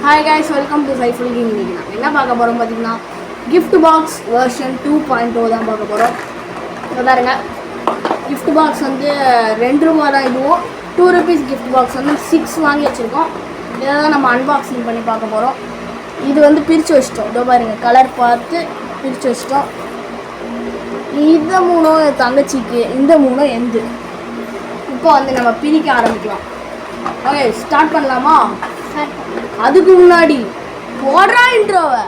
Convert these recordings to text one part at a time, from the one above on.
Hi guys, welcome to Saiful gaming. என்ன பார்க்க போகிறோம் பார்த்தீங்கன்னா, கிஃப்ட் பாக்ஸ் வெர்ஷன் 2.0 தான் பார்க்க போகிறோம். பாருங்க, கிஃப்ட் பாக்ஸ் வந்து 2 ரூபா தான். இதுவும் 2 rupees கிஃப்ட் பாக்ஸ் வந்து 6 வாங்கி வச்சுருக்கோம். இதை தான் நம்ம அன்பாக்சிங் பண்ணி பார்க்க போகிறோம். இது வந்து பிரித்து வச்சிட்டோம். இதோ பாருங்கள், கலர் பார்த்து பிரித்து வச்சிட்டோம். இந்த 3 தங்கச்சிக்கு, இந்த 3 எந்து. இப்போ வந்து நம்ம பிரிக்க ஆரம்பிக்கலாம். ஓகே, ஸ்டார்ட் பண்ணலாமா? அதுக்கு முன்னாடி போடுறா இன்ட்ரோவை.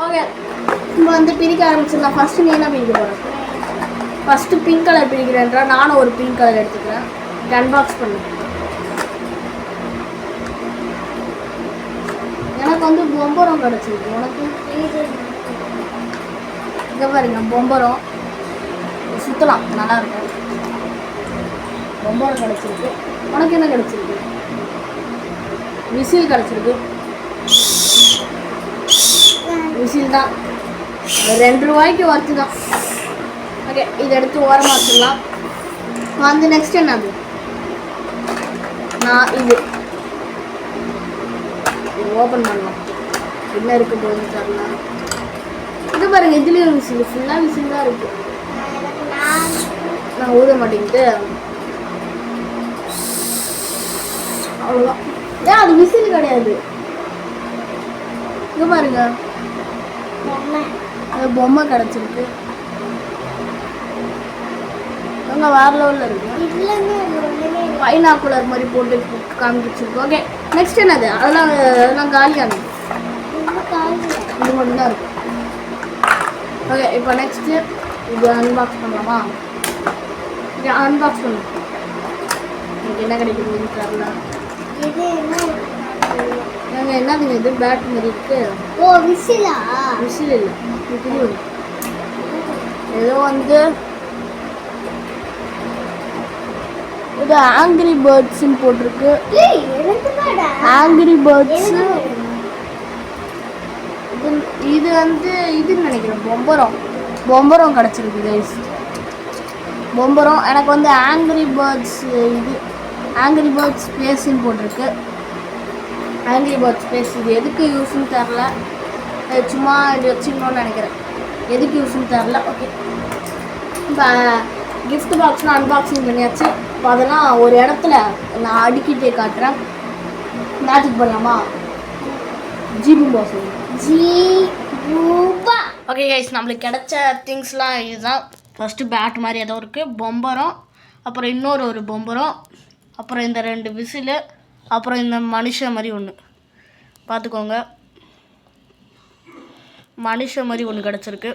ஓகே, இப்போ வந்து பிரிக்க ஆரம்பிச்சிடலாம். ஃபர்ஸ்ட் நீ என்ன பிரிக்க போகிற? ஃபஸ்ட்டு பிங்க் கலர் பிரிக்கிறேன்றா, நானும் ஒரு பிங்க் கலர் எடுத்துக்கிறேன். அன்பாக்ஸ் பண்ணு. எனக்கு வந்து பொம்பரம் கிடச்சிருக்கு. உனக்கு இங்கே பாருங்க, பொம்பரம் சுற்றலாம், நல்லாயிருக்கும். பொம்பரம் கிடச்சிருக்கு. உனக்கு என்ன கிடச்சிருக்கு? விசில் கிடச்சிருக்கு. விசில் தான், 2 ரூபாய்க்கு ஒர்த்து தான். ஓகே, இதை எடுத்து ஓரமாக வச்சிடலாம். வந்து நெக்ஸ்ட் என்னது? நான் இது ஓப்பன் பண்ணலாம். என்ன இருக்கு போகுதுன்னு தெரியல. இது பாருங்க, இதுலேயும் விசில், ஃபுல்லாக விசில் தான் இருக்கு. நான் ஊத மாட்டேங்குது. அவ்வளோதான். ஏன் அது விசில் கிடையாது. இது பாருங்க, பொம்மை கிடச்சிருக்கு. அங்கே வேற லெவலில் இருக்கு. பைனாக்குலர் மாதிரி போட்டு காமிச்சிருக்கு. ஓகே, நெக்ஸ்ட் என்னது? அதெல்லாம் காலியானது. இது மட்டும்தான் இருக்கு. ஓகே, இப்போ நெக்ஸ்ட்டு இது அன்பாக்ஸ் பண்ணலாமா? ஓகே, அன்பாக்ஸ் பண்ணு. எனக்கு என்ன கிடைக்குதுன்னு தெரியல. நாங்கள் என்னதுங்க இது? பேட் மாதிரி இருக்கு. ஓ, விசிலா? விசில் இல்லை, இது ஏதோ வந்து இது ஆங்கிரி பேர்ட்ஸ்ன்னு போட்டிருக்கு. Angry birds. இது வந்து இதுன்னு நினைக்கிறேன். பொம்பரம் கிடச்சிருக்கு கைஸ். பொம்பரம். எனக்கு வந்து ஆங்கிரி பேர்ட்ஸ், இது ஆங்கிரி பேர்ட்ஸ் ஸ்பேஸ்ன்னு போட்டிருக்கு. Angry birds space. இது எதுக்கு யூஸ்ன்னு தெரில. சும்மா இது வச்சுக்கணும்னு நினைக்கிறேன். எதுக்கு யூஸ்ன்னு தெரில. ஓகே, இப்போ கிஃப்ட் பாக்ஸ்லாம் அன்பாக்சிங் பண்ணியாச்சு. இப்போ அதெல்லாம் ஒரு இடத்துல நான் அடுக்கிட்டே காட்டுறேன். மேஜிக் பண்ணலாமா? ஜீபூம்பா சொல்லு. ஜீபூம்பா. ஓகே கைஸ், நம்மளுக்கு கிடைச்ச திங்ஸ்லாம் இதுதான். ஃபஸ்ட்டு பேட் மாதிரி ஏதோ இருக்குது, பொம்பரம், அப்புறம் இன்னொரு பொம்பரம், அப்புறம் இந்த 2 விசிலு, அப்புறம் இந்த மனுஷன் மாதிரி ஒன்று. பார்த்துக்கோங்க, மனுஷன் மாதிரி ஒன்று கிடச்சிருக்கு.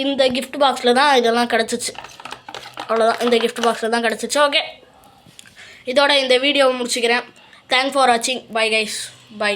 இந்த கிஃப்ட் பாக்ஸில் தான் இதெல்லாம் கிடச்சிச்சு. அவ்வளோதான், இந்த கிஃப்ட் பாக்ஸில் தான் கிடச்சிச்சு. ஓகே, இதோட இந்த வீடியோவை முடிச்சுக்கிறேன். தேங்க்ஸ் ஃபார் வாட்சிங். Bye guys. பை.